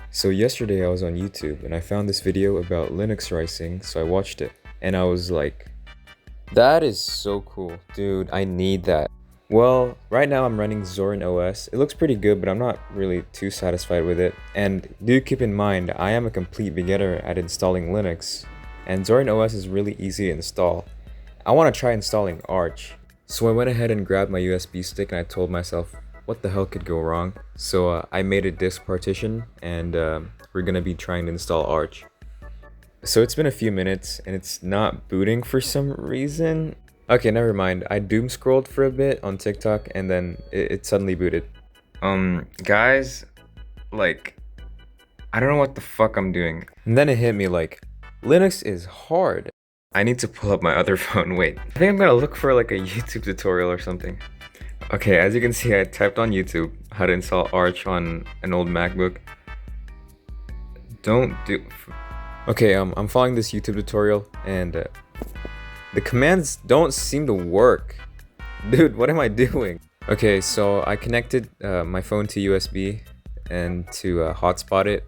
So yesterday I was on YouTube and I found this video about Linux rising, so I watched it. And I was like, that is so cool. Dude, I need that. Well, right now I'm running Zorin OS. It looks pretty good, but I'm not really too satisfied with it. And do keep in mind, I am a complete beginner at installing Linux. And Zorin OS is really easy to install. I want to try installing Arch. So I went ahead and grabbed my USB stick and I told myself, what the hell could go wrong? So I made a disk partition and we're gonna be trying to install Arch. So it's been a few minutes and it's not booting for some reason. Okay, never mind. I doom scrolled for a bit on TikTok and then it suddenly booted. Guys, like, I don't know what the fuck I'm doing. And then it hit me like, Linux is hard. I need to pull up my other phone. Wait, I think I'm gonna look for like a YouTube tutorial or something. Okay, as you can see, I typed on YouTube how to install Arch on an old MacBook. Okay, I'm following this YouTube tutorial and the commands don't seem to work. Dude, what am I doing? Okay, so I connected my phone to USB and to hotspot it,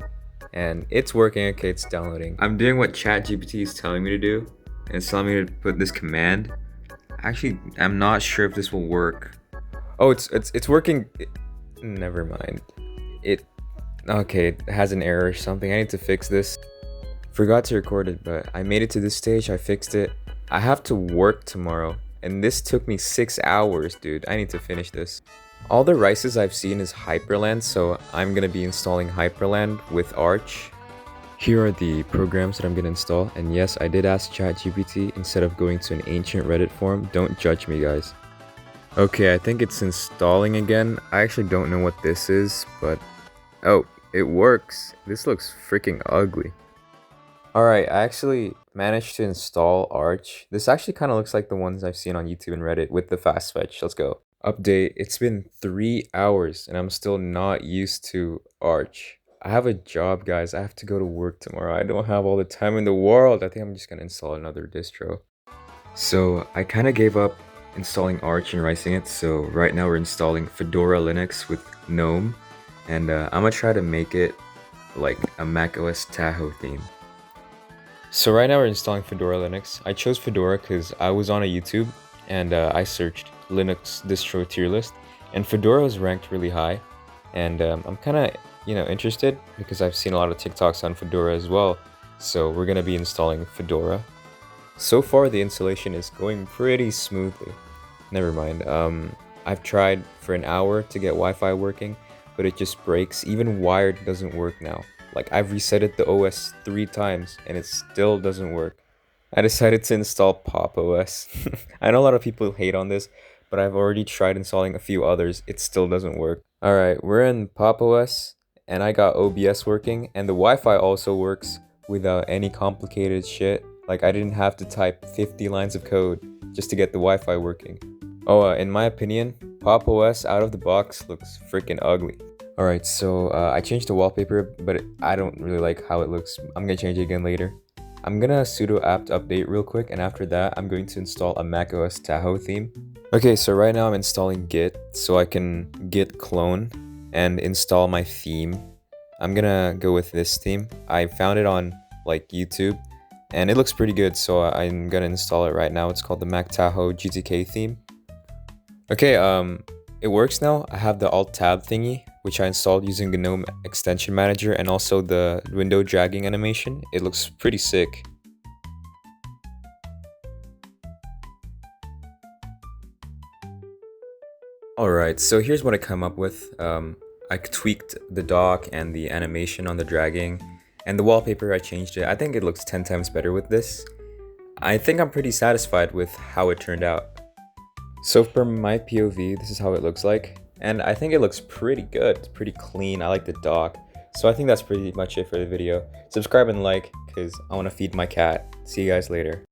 and it's working. Okay, it's downloading. I'm doing what ChatGPT is telling me to do, and it's telling me to put this command. Actually, I'm not sure if this will work. Oh, it's working. Never mind. Okay, it has an error or something. I need to fix this. Forgot to record it, but I made it to this stage. I fixed it. I have to work tomorrow, and this took me 6 hours, dude. I need to finish this. All the rices I've seen is Hyperland, so I'm gonna be installing Hyperland with Arch. Here are the programs that I'm gonna install, and yes, I did ask ChatGPT instead of going to an ancient Reddit forum. Don't judge me, guys. Okay, I think it's installing again. I actually don't know what this is, but oh, it works. This looks freaking ugly. Alright, I actually managed to install Arch. This actually kind of looks like the ones I've seen on YouTube and Reddit with the fast fetch. Let's go. Update. It's been 3 hours and I'm still not used to Arch. I have a job, guys. I have to go to work tomorrow. I don't have all the time in the world. I think I'm just gonna install another distro. So I kind of gave up installing Arch and rising it, so right now we're installing Fedora Linux with GNOME, and I'm gonna try to make it like a macOS Tahoe theme. So right now we're installing Fedora Linux. I chose Fedora because I was on a YouTube and I searched Linux distro tier list, and Fedora was ranked really high, and I'm kind of interested because I've seen a lot of TikToks on Fedora as well, so we're gonna be installing Fedora. So far, the installation is going pretty smoothly. Never mind. I've tried for an hour to get Wi-Fi working, but it just breaks. Even wired doesn't work now. Like, I've resetted the OS 3 times and it still doesn't work. I decided to install Pop OS. I know a lot of people hate on this, but I've already tried installing a few others. It still doesn't work. Alright, we're in Pop OS and I got OBS working, and the Wi-Fi also works without any complicated shit. Like, I didn't have to type 50 lines of code just to get the Wi-Fi working. Oh, in my opinion, Pop OS out of the box looks freaking ugly. Alright, so I changed the wallpaper, but I don't really like how it looks. I'm gonna change it again later. I'm gonna sudo apt update real quick, and after that, I'm going to install a macOS Tahoe theme. Okay, so right now I'm installing Git, so I can git clone and install my theme. I'm gonna go with this theme. I found it on like YouTube, and it looks pretty good, so I'm gonna install it right now. It's called the Mac Tahoe GTK theme. Okay, it works now. I have the Alt Tab thingy, which I installed using the GNOME Extension Manager, and also the window dragging animation. It looks pretty sick. Alright, so here's what I come up with. I tweaked the dock and the animation on the dragging, and the wallpaper, I changed it. I think it looks 10 times better with this. I think I'm pretty satisfied with how it turned out. So from my POV, this is how it looks like. And I think it looks pretty good. It's pretty clean. I like the dock. So I think that's pretty much it for the video. Subscribe and like, because I want to feed my cat. See you guys later.